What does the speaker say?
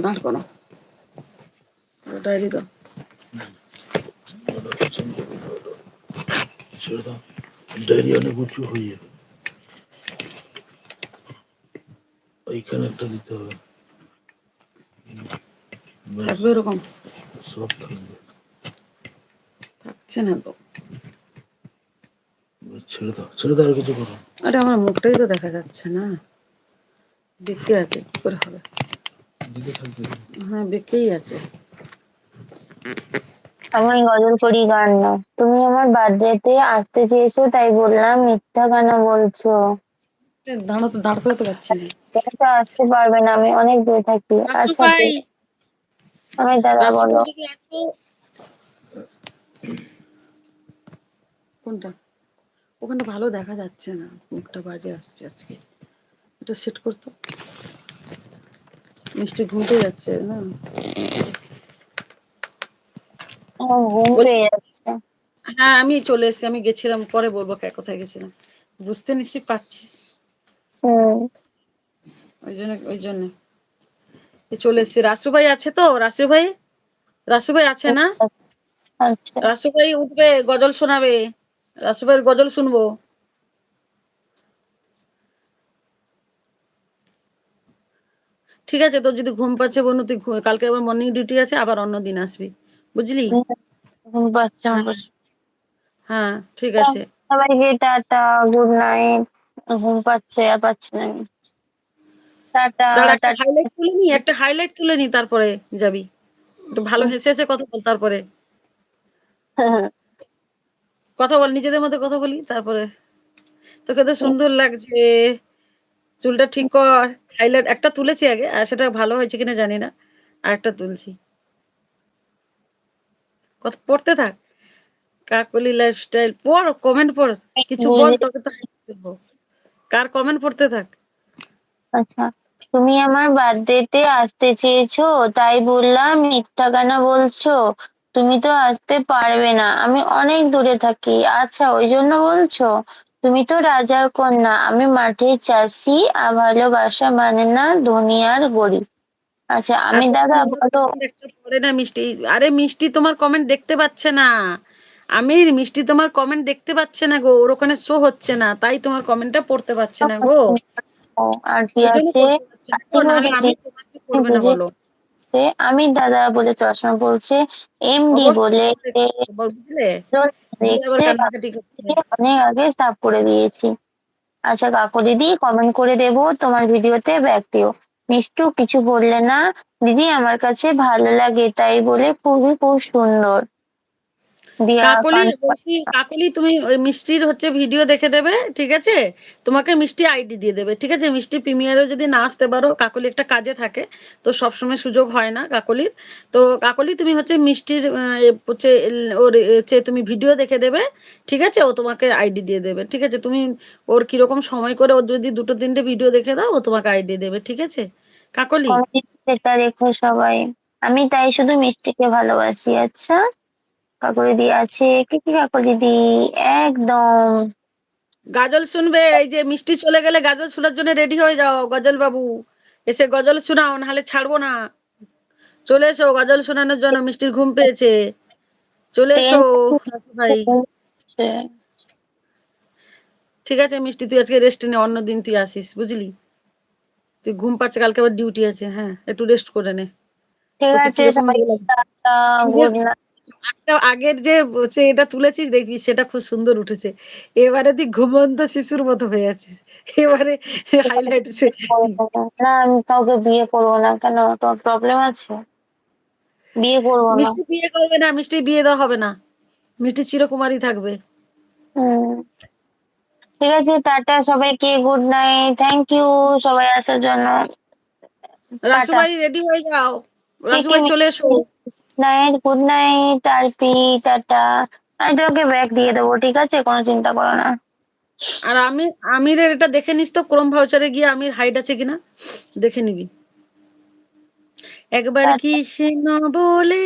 দাঁড় করো, ডায়েরি দাও। ডায়েরি অনেক উঁচু হয়ে যাবে, ওইখানে একটা দিতে হবে, থাকবে এরকম? সব থাকবে। থাকছে না তো। ছেড়ে দাও, ছেড়ে দাও, আর কিছু করো। আরে আমার মুখটাই তো দেখা যাচ্ছে না, বেঁকে আছে, কি করে হবে? হ্যাঁ, বেঁকেই আছে। আমি গজল করি গান না, তুমি আমার বার্থডেতে আসতে চেয়েছো তাই বললাম, মিথ্যা কেন বলছো? দাঁড়া তো, দাঁড় করে তো পাচ্ছি না। তুমি তো আসতে পারবে না, আমি অনেক দূরে থাকি। রাসু আচ্ছা ভাই, ঠিক, আমি দাদা রাসু বলো। ভাই যদি আসো। কোনটা? ওখানটা ভালো দেখা যাচ্ছে না, মুখটা বাজে আসছে আজকে। এটা সেট করতো। মিষ্টি ঘুমতে যাচ্ছে না? আমার ঘুম পেয়ে যাচ্ছে। হ্যাঁ, আমি চলে এসেছি, আমি গেছিলাম, পরে বলবো কোথায় গেছিলাম। বুঝতে নিশ্চয়ই পারছিস। হুম। ওই জন্য চলে এসেছি। রাসু ভাই আছে তো? রাসু ভাই আছে না? আচ্ছা। রাসু ভাই উঠবে, গজল শোনাবে। রাসু ভাইয়ের গজল শুনবো। ঠিক আছে, তোর যদি ঘুম পাচ্ছে বনু, তুই কালকে আবার মর্নিং ডিউটি আছে, আবার অন্য দিন আসবি, বুঝলি? ঘুম পাচ্ছে হ্যাঁ, আমার। হ্যাঁ, ঠিক হ্যাঁ, আছে। সবাইকে টাটা, গুড নাইট। ঘুম পাচ্ছে, আর পাচ্ছি না আমি। টাটা। দাঁড়া, একটা টাটা। হাইলাইট তুলে নি, একটা হাইলাইট তুলে নি, তারপরে যাবি। একটু ভালো হেসে হেসে কথা বল, তারপরে কথা বল, নিজেদের মধ্যে কথা বলি, তারপরে। তোকে তো সুন্দর লাগছে, চুলটা ঠিক কর। হাইলাইট একটা তুলেছি আগে, আর সেটা ভালো হয়েছে কিনা জানি না, আর একটা তুলছি। কথা পড়তে থাক। কাকলি লাইফস্টাইল পড়, কমেন্ট পড়, কিছু বল, তোকে তো highlight দেবো। কার কমেন্ট পড়তে থাক। আচ্ছা, তুমি আমার বার্থডেতে আসতে চেয়েছো তাই বললাম, মিথ্যা কেন বলছো? তুমি তো আসতে পারবে না, আমি অনেক দূরে থাকি। আচ্ছা, ওই জন্য বলছো? তুমি তো রাজার কন্যা, আমি মাটির চাষি, আর ভালোবাসা মানে না দুনিয়ার গরিব। আচ্ছা, আমি আচ্ছা, দাদা তুমি আমার বলো। কমেন্ট একটা পড়ে না, মিষ্টি। আরে মিষ্টি তোমার কমেন্ট দেখতে পাচ্ছে না। মিষ্টি তোমার কমেন্ট দেখতে পাচ্ছে না গো, ওর ওখানে শো হচ্ছে না, তাই তোমার কমেন্টটা পড়তে পারছে না গো। আর কি ওই জন্য আছে? পড়তে পারছে না গো, আজীবও নাহলে দিদি, আমি তোমাকে আমি করবে না বুঝে বলো। গেছে, আমি দাদা বলে চশমা পড়ছে, এমডি অবশ্যই বলে পড়ে গেছে, বুঝলে? দিয়ে আবার দেখছে, কান্নাকাটি করছে। অনেক আগে সাফ করে দিয়েছি। আচ্ছা কাকু দিদি, কমেন্ট করে দেবো তোমার ভিডিওতে, ব্যাগ দিও। মিষ্টু কিছু বললে না? দিদি আমার কাছে ভালো লাগে তাই বলে, খুবই খুব সুন্দর। দিয়া কাকলি কান। বলছি, কাকলি তুমি ওই মিষ্টির হচ্ছে ভিডিও দেখে দেবে, ঠিক আছে? তোমাকে মিষ্টি আইডি দিয়ে দেবে, ঠিক আছে? মিষ্টি প্রিমিয়ারেও যদি না আসতে পারো, কাকলি একটা কাজে থাকে, তো সবসময় সুযোগ হয় না কাকলির। তো কাকলি তুমি হচ্ছে মিষ্টির হচ্ছে ওর হচ্ছে তুমি ভিডিও দেখে দেবে, ঠিক আছে? ও তোমাকে আইডি দিয়ে দেবে, ঠিক আছে? তুমি ওর কিরকম সময় করে, ওর যদি 2-3টে ভিডিও দেখে দাও, ও তোমাকে আইডি দেবে, ঠিক আছে কাকলি? কমেন্ট সেটা দেখো সবাই, আমি তাই শুধু মিষ্টিকে ভালোবাসি। আচ্ছা কাকু দিদি আছে, কি কি কাকু দিদি? একদম। গাজল শুনবে? এই যে মিষ্টি চলে গেলে গাজল শোনার জন্য রেডি হয়ে যাও, গজল বাবু এসে গজল শোনাও, নাহলে ছাড়বো না। চলে এসো গজল শোনানোর জন্য, মিষ্টির ঘুম পেয়েছে। চলে এসো রাসু ভাই। ঠিক আছে মিষ্টি, তুই আজকে রেস্ট নে, অন্য দিন তুই আসিস, বুঝলি? তুই ঘুম পাচ্ছে, কালকে আবার ডিউটি আছে। হ্যাঁ, একটু রেস্ট করে নে। ঠিক তোকে আছে কিরকম সবাই, ইয়ে লাগছে? টাটা, ঠিক গুড আছে, নাইট। একটা আগের যে এটা তুলেছিস দেখবি, সেটা খুব সুন্দর উঠেছে। এবারে তুই ঘুমন্ত শিশুর মতো হয়ে আছিস। এবারে হাইলাইট। না আমি কাউকে বিয়ে করবো না, কেন তোমার প্রবলেম আছে? বিয়ে করবো না। মিষ্টি বিয়ে করবে না, মিষ্টি বিয়ে দেওয়া হবে না। মিষ্টি চিরকুমারী থাকবে। হুম। ঠিক আছে, টাটা সবাইকে, গুড নাইট, থ্যাংক ইউ সবাই আসার জন্য। রাসু টাটা। ভাই রেডি হয়ে যাও, কে রাসু কে ভাই চলে এসো। Night, good night RP, tata. আমি তোমাকে ব্যাগ দিয়ে দেবো, ঠিক আছে, কোনো চিন্তা করো না। আর আমিরের এটা দেখে নিস তো, ক্রোম ভাউচারে গিয়ে আমির হাইট আছে কিনা দেখে নিবি। একবার টাটা। কি সে না বলে